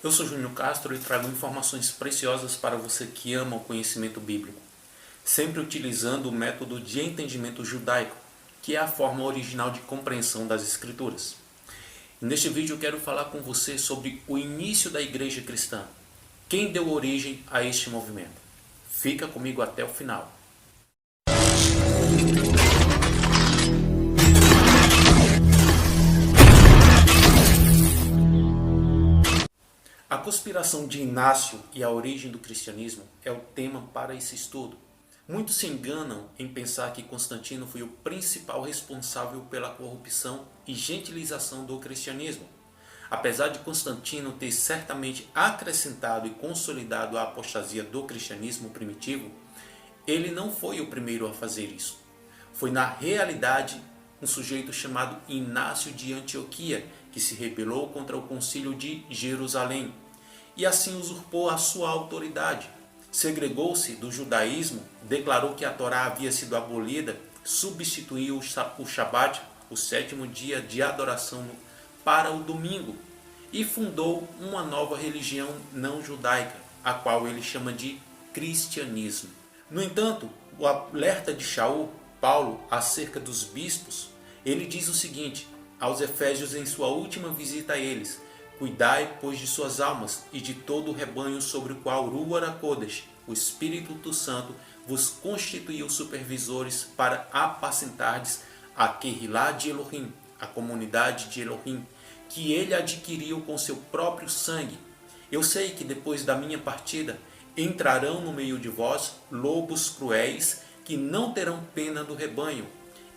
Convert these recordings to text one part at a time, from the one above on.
Eu sou Júnior Castro e trago informações preciosas para você que ama o conhecimento bíblico, sempre utilizando o método de entendimento judaico, que é a forma original de compreensão das Escrituras. Neste vídeo eu quero falar com você sobre o início da igreja cristã, quem deu origem a este movimento. Fica comigo até o final. A conspiração de Inácio e a origem do cristianismo é o tema para esse estudo. Muitos se enganam em pensar que Constantino foi o principal responsável pela corrupção e gentilização do cristianismo. Apesar de Constantino ter certamente acrescentado e consolidado a apostasia do cristianismo primitivo, ele não foi o primeiro a fazer isso. Foi na realidade um sujeito chamado Inácio de Antioquia que se rebelou contra o concílio de Jerusalém e assim usurpou a sua autoridade. Segregou-se do judaísmo, declarou que a Torá havia sido abolida, substituiu o Shabat, o sétimo dia de adoração, para o domingo e fundou uma nova religião não judaica, a qual ele chama de cristianismo. No entanto, o alerta de Shaul, Paulo, acerca dos bispos, ele diz o seguinte aos Efésios em sua última visita a eles: cuidai, pois, de suas almas e de todo o rebanho sobre o qual Ruach HaKodesh, o Espírito Santo, vos constituiu supervisores para apacentardes a Kehilá de Elohim, a comunidade de Elohim, que ele adquiriu com seu próprio sangue. Eu sei que depois da minha partida entrarão no meio de vós lobos cruéis que não terão pena do rebanho,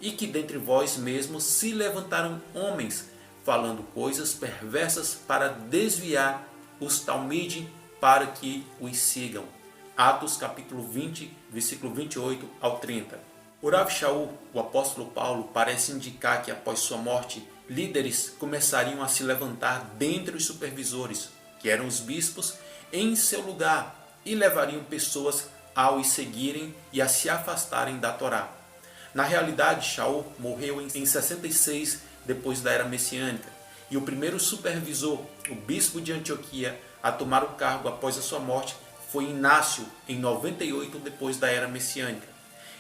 e que dentre vós mesmos se levantaram homens, falando coisas perversas para desviar os talmidim para que os sigam. Atos capítulo 20, versículo 28 ao 30. O Rav Shaul, o apóstolo Paulo, parece indicar que após sua morte, líderes começariam a se levantar dentre os supervisores, que eram os bispos, em seu lugar, e levariam pessoas a os seguirem e a se afastarem da Torá. Na realidade, Shaul morreu em 66 depois da era messiânica, e o primeiro supervisor, o bispo de Antioquia, a tomar o cargo após a sua morte foi Inácio, em 98 depois da era messiânica.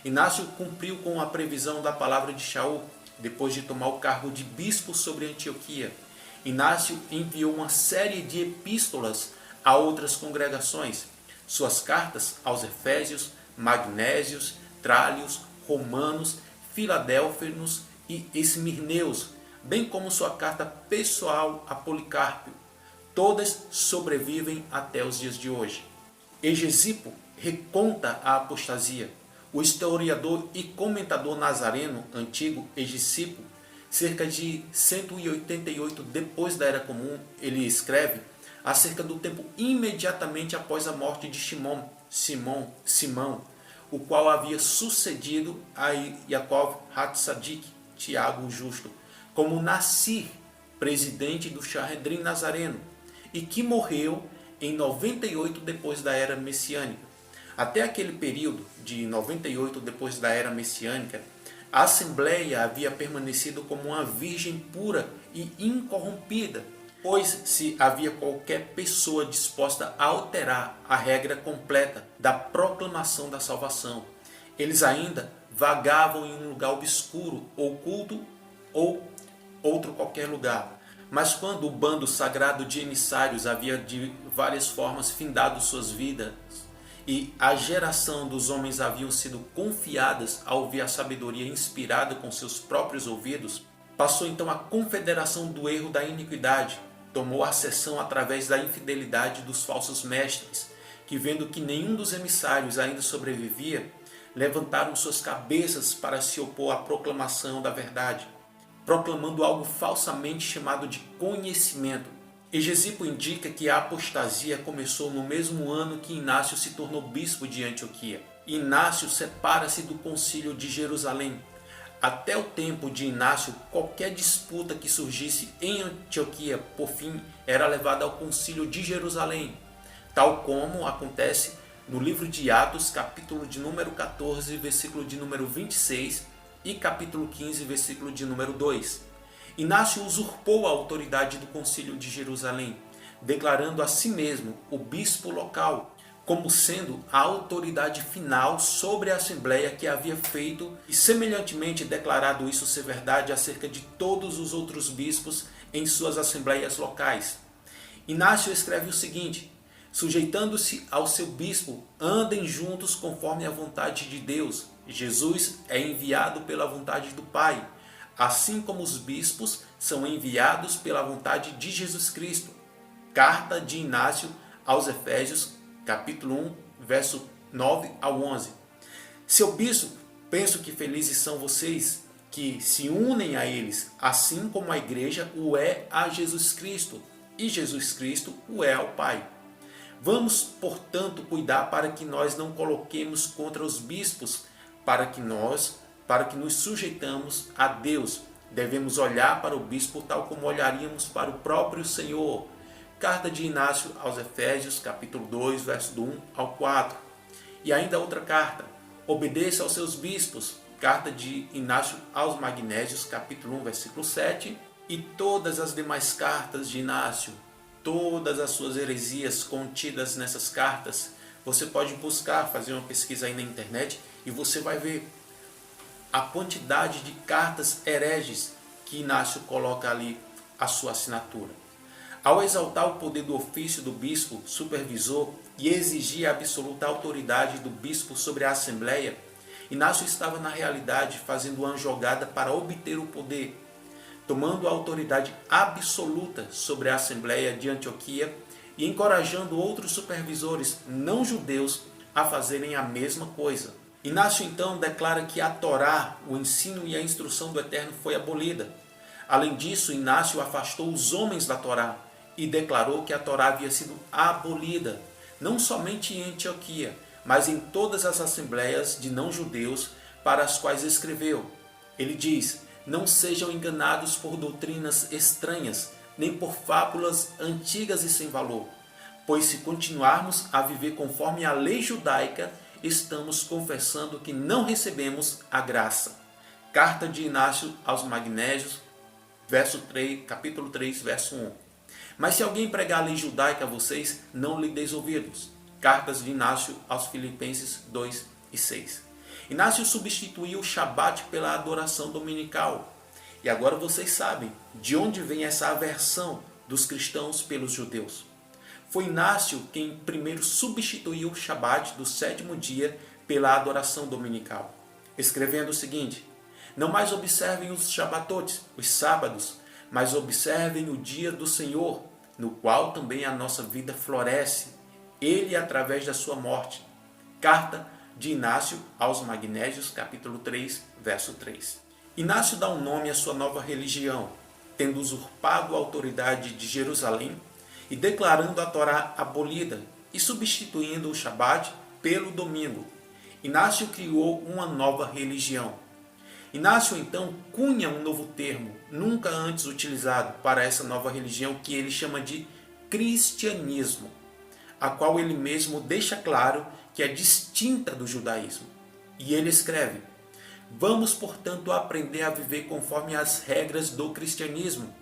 Inácio cumpriu com a previsão da palavra de Shaul, depois de tomar o cargo de bispo sobre Antioquia. Inácio enviou uma série de epístolas a outras congregações. Suas cartas aos Efésios, Magnésios, Trálios, Romanos, Filadélfios e Esmirneus, bem como sua carta pessoal a Policarpo, todas sobrevivem até os dias de hoje. Hegesipo reconta a apostasia. O historiador e comentador nazareno antigo Hegesipo, cerca de 188 depois da Era Comum, ele escreve acerca do tempo imediatamente após a morte de Simão, o qual havia sucedido a Yaakov Hatzadik, Tiago o Justo, como Nassir, presidente do Sanhedrin Nazareno, e que morreu em 98 depois da Era Messiânica. Até aquele período de 98 depois da Era Messiânica, a Assembleia havia permanecido como uma virgem pura e incorrompida, pois se havia qualquer pessoa disposta a alterar a regra completa da proclamação da salvação, eles ainda vagavam em um lugar obscuro, oculto ou outro qualquer lugar. Mas quando o bando sagrado de emissários havia de várias formas findado suas vidas e a geração dos homens haviam sido confiadas a ouvir a sabedoria inspirada com seus próprios ouvidos, passou então a confederação do erro da iniquidade, tomou a seção através da infidelidade dos falsos mestres, que vendo que nenhum dos emissários ainda sobrevivia, levantaram suas cabeças para se opor à proclamação da verdade, proclamando algo falsamente chamado de conhecimento. Hegesipo indica que a apostasia começou no mesmo ano que Inácio se tornou bispo de Antioquia. Inácio separa-se do concílio de Jerusalém. Até o tempo de Inácio, qualquer disputa que surgisse em Antioquia, por fim, era levada ao concílio de Jerusalém, tal como acontece no livro de Atos, capítulo de número 14, versículo de número 26, e capítulo 15, versículo de número 2. Inácio usurpou a autoridade do concílio de Jerusalém, declarando a si mesmo o bispo local, como sendo a autoridade final sobre a assembleia que havia feito e semelhantemente declarado isso ser verdade acerca de todos os outros bispos em suas assembleias locais. Inácio escreve o seguinte: sujeitando-se ao seu bispo, andem juntos conforme a vontade de Deus. Jesus é enviado pela vontade do Pai, assim como os bispos são enviados pela vontade de Jesus Cristo. Carta de Inácio aos Efésios, capítulo 1, verso 9 ao 11. Seu bispo, penso que felizes são vocês que se unem a eles, assim como a igreja o é a Jesus Cristo, e Jesus Cristo o é ao Pai. Vamos, portanto, cuidar para que nós não coloquemos contra os bispos, para que nos sujeitamos a Deus. Devemos olhar para o bispo tal como olharíamos para o próprio Senhor. Carta de Inácio aos Efésios, capítulo 2, verso do 1 ao 4. E ainda outra carta: obedeça aos seus bispos. Carta de Inácio aos Magnésios, capítulo 1, versículo 7. E todas as demais cartas de Inácio, todas as suas heresias contidas nessas cartas, você pode buscar, fazer uma pesquisa aí na internet e você vai ver a quantidade de cartas hereges que Inácio coloca ali a sua assinatura. Ao exaltar o poder do ofício do bispo supervisor e exigir a absoluta autoridade do bispo sobre a assembleia, Inácio estava na realidade fazendo uma jogada para obter o poder, tomando a autoridade absoluta sobre a assembleia de Antioquia e encorajando outros supervisores não judeus a fazerem a mesma coisa. Inácio então declara que a Torá, o ensino e a instrução do Eterno, foi abolida. Além disso, Inácio afastou os homens da Torá e declarou que a Torá havia sido abolida, não somente em Antioquia, mas em todas as assembleias de não-judeus para as quais escreveu. Ele diz: não sejam enganados por doutrinas estranhas, nem por fábulas antigas e sem valor, pois se continuarmos a viver conforme a lei judaica, estamos confessando que não recebemos a graça. Carta de Inácio aos Magnésios, capítulo 3, verso 1. Mas se alguém pregar a lei judaica a vocês, não lhe deis ouvidos. Cartas de Inácio aos Filipenses 2 e 6. Inácio substituiu o Shabat pela adoração dominical. E agora vocês sabem de onde vem essa aversão dos cristãos pelos judeus. Foi Inácio quem primeiro substituiu o Shabat do sétimo dia pela adoração dominical, escrevendo o seguinte: não mais observem os Shabatotes, os sábados, mas observem o dia do Senhor, no qual também a nossa vida floresce, ele através da sua morte. Carta de Inácio aos Magnésios, capítulo 3, verso 3. Inácio dá um nome à sua nova religião, tendo usurpado a autoridade de Jerusalém e declarando a Torá abolida e substituindo o Shabat pelo domingo. Inácio criou uma nova religião. Inácio então cunha um novo termo, nunca antes utilizado, para essa nova religião que ele chama de cristianismo, a qual ele mesmo deixa claro que é distinta do judaísmo. E ele escreve: vamos, portanto, aprender a viver conforme as regras do cristianismo,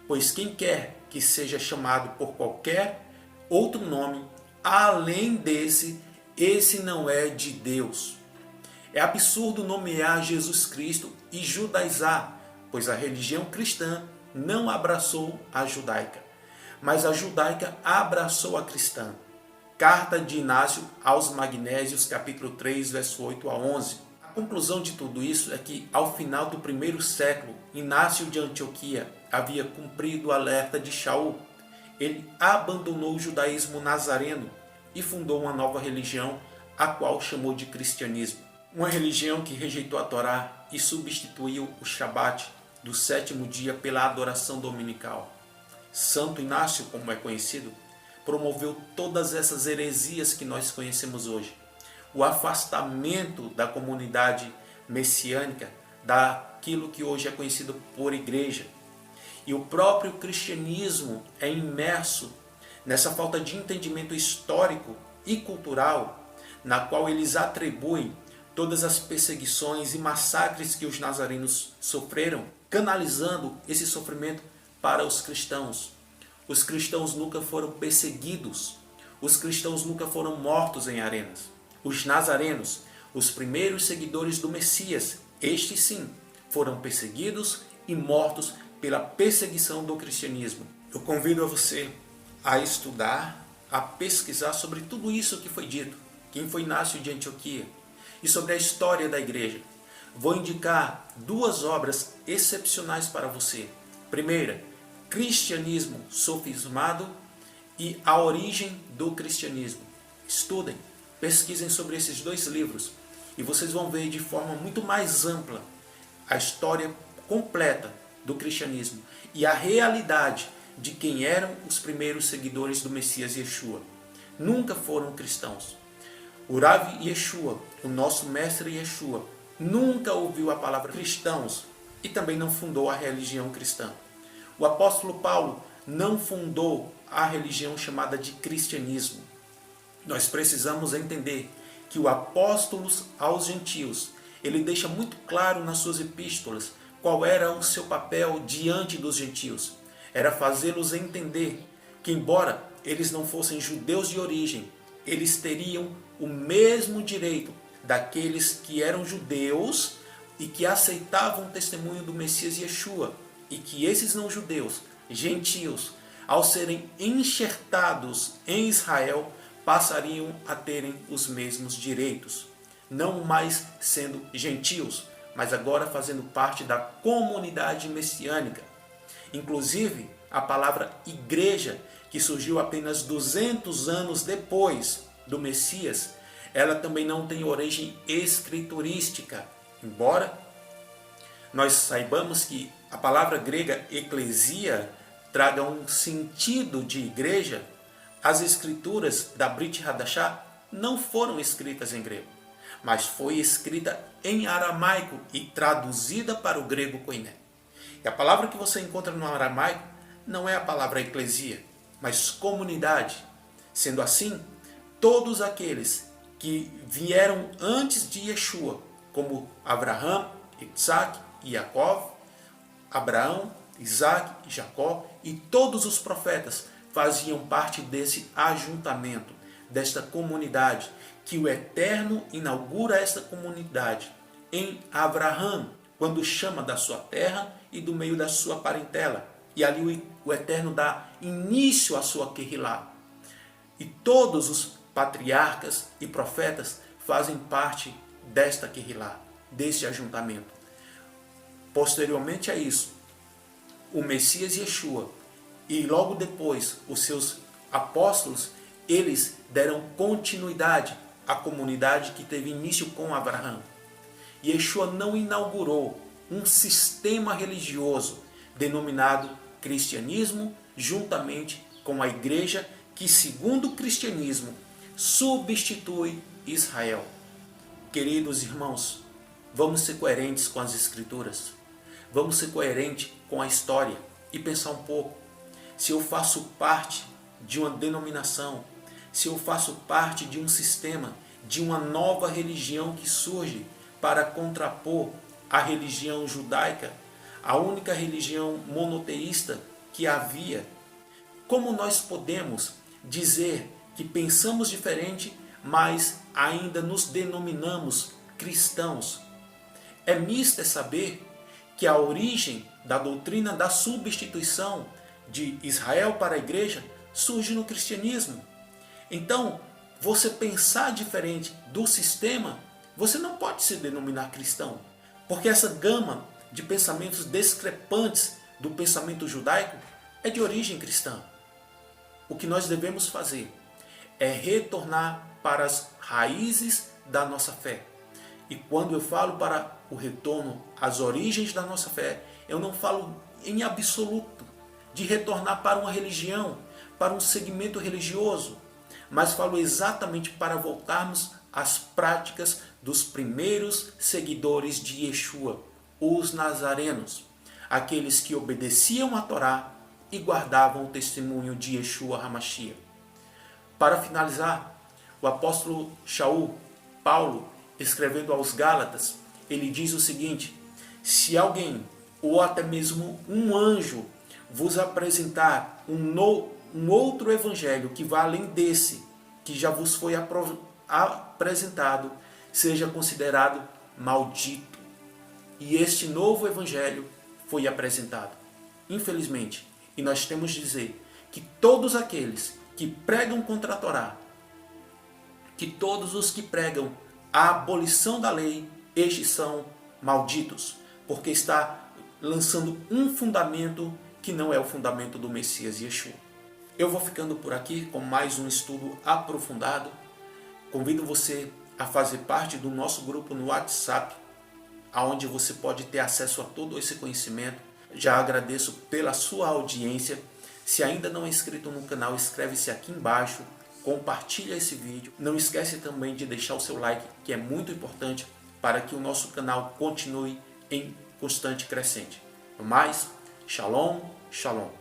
pois quem quer que seja chamado por qualquer outro nome, além desse, esse não é de Deus. É absurdo nomear Jesus Cristo e judaizar, pois a religião cristã não abraçou a judaica, mas a judaica abraçou a cristã. Carta de Inácio aos Magnésios, capítulo 3, verso 8 a 11. A conclusão de tudo isso é que, ao final do primeiro século, Inácio de Antioquia havia cumprido o alerta de Shaul. Ele abandonou o judaísmo nazareno e fundou uma nova religião, a qual chamou de cristianismo. Uma religião que rejeitou a Torá e substituiu o Shabat do sétimo dia pela adoração dominical. Santo Inácio, como é conhecido, promoveu todas essas heresias que nós conhecemos hoje. O afastamento da comunidade messiânica daquilo que hoje é conhecido por igreja. E o próprio cristianismo é imerso nessa falta de entendimento histórico e cultural, na qual eles atribuem todas as perseguições e massacres que os nazarenos sofreram, canalizando esse sofrimento para os cristãos. Os cristãos nunca foram perseguidos. Os cristãos nunca foram mortos em arenas. Os nazarenos, os primeiros seguidores do Messias, estes sim, foram perseguidos e mortos pela perseguição do cristianismo. Eu convido a você a estudar, a pesquisar sobre tudo isso que foi dito, quem foi Inácio de Antioquia, e sobre a história da igreja. Vou indicar duas obras excepcionais para você. Primeira, Cristianismo Sofismado e A Origem do Cristianismo. Estudem, pesquisem sobre esses dois livros e vocês vão ver de forma muito mais ampla a história completa do cristianismo e a realidade de quem eram os primeiros seguidores do Messias Yeshua. Nunca foram cristãos. O Rav Yeshua, o nosso mestre Yeshua, nunca ouviu a palavra cristãos e também não fundou a religião cristã. O apóstolo Paulo não fundou a religião chamada de cristianismo. Nós precisamos entender que o apóstolo aos gentios, ele deixa muito claro nas suas epístolas qual era o seu papel diante dos gentios. Era fazê-los entender que, embora eles não fossem judeus de origem, eles teriam o mesmo direito daqueles que eram judeus e que aceitavam o testemunho do Messias Yeshua, e que esses não judeus, gentios, ao serem enxertados em Israel, passariam a terem os mesmos direitos, não mais sendo gentios, mas agora fazendo parte da comunidade messiânica. Inclusive, a palavra igreja, que surgiu apenas 200 anos depois do Messias, ela também não tem origem escriturística, embora nós saibamos que a palavra grega eclesia traga um sentido de igreja. As escrituras da Brit Hadashah não foram escritas em grego, mas foi escrita em aramaico e traduzida para o grego koiné. E a palavra que você encontra no aramaico não é a palavra eclesia, mas comunidade. Sendo assim, todos aqueles que vieram antes de Yeshua, como Abraham, Isaac e Jacó, Abraão, Isaac e Jacó e todos os profetas faziam parte desse ajuntamento, desta comunidade, que o Eterno inaugura esta comunidade em Abraão, quando chama da sua terra e do meio da sua parentela. E ali o Eterno dá início à sua Querrilá. E todos os patriarcas e profetas fazem parte desta Querrilá, deste ajuntamento. Posteriormente a isso, o Messias Yeshua e logo depois os seus apóstolos, eles deram continuidade à comunidade que teve início com Abraão. Yeshua não inaugurou um sistema religioso denominado cristianismo, juntamente com a igreja que, segundo o cristianismo, substitui Israel. Queridos irmãos, vamos ser coerentes com as escrituras. Vamos ser coerentes com a história e pensar um pouco. Se eu faço parte de uma denominação, se eu faço parte de um sistema, de uma nova religião que surge para contrapor a religião judaica, a única religião monoteísta que havia, como nós podemos dizer que pensamos diferente, mas ainda nos denominamos cristãos? É mister saber que a origem da doutrina da substituição de Israel para a igreja surge no cristianismo. Então, você pensar diferente do sistema, você não pode se denominar cristão, porque essa gama de pensamentos discrepantes do pensamento judaico é de origem cristã. O que nós devemos fazer é retornar para as raízes da nossa fé. E quando eu falo para o retorno às origens da nossa fé, eu não falo em absoluto de retornar para uma religião, para um segmento religioso, mas falo exatamente para voltarmos às práticas dos primeiros seguidores de Yeshua, os nazarenos, aqueles que obedeciam à Torá e guardavam o testemunho de Yeshua HaMashiach. Para finalizar, o apóstolo Shaul, Paulo, escrevendo aos Gálatas, ele diz o seguinte: se alguém, ou até mesmo um anjo, vos apresentar um outro evangelho que vá além desse, que já vos foi apresentado, seja considerado maldito. E este novo evangelho foi apresentado. Infelizmente, e nós temos de dizer que todos aqueles que pregam contra a Torá, que todos os que pregam a abolição da lei, estes são malditos, porque está lançando um fundamento que não é o fundamento do Messias Yeshua. Eu vou ficando por aqui com mais um estudo aprofundado. Convido você a fazer parte do nosso grupo no WhatsApp, onde você pode ter acesso a todo esse conhecimento. Já agradeço pela sua audiência. Se ainda não é inscrito no canal, inscreve-se aqui embaixo, compartilha esse vídeo. Não esquece também de deixar o seu like, que é muito importante para que o nosso canal continue em constante crescente. No mais, Shalom, Shalom.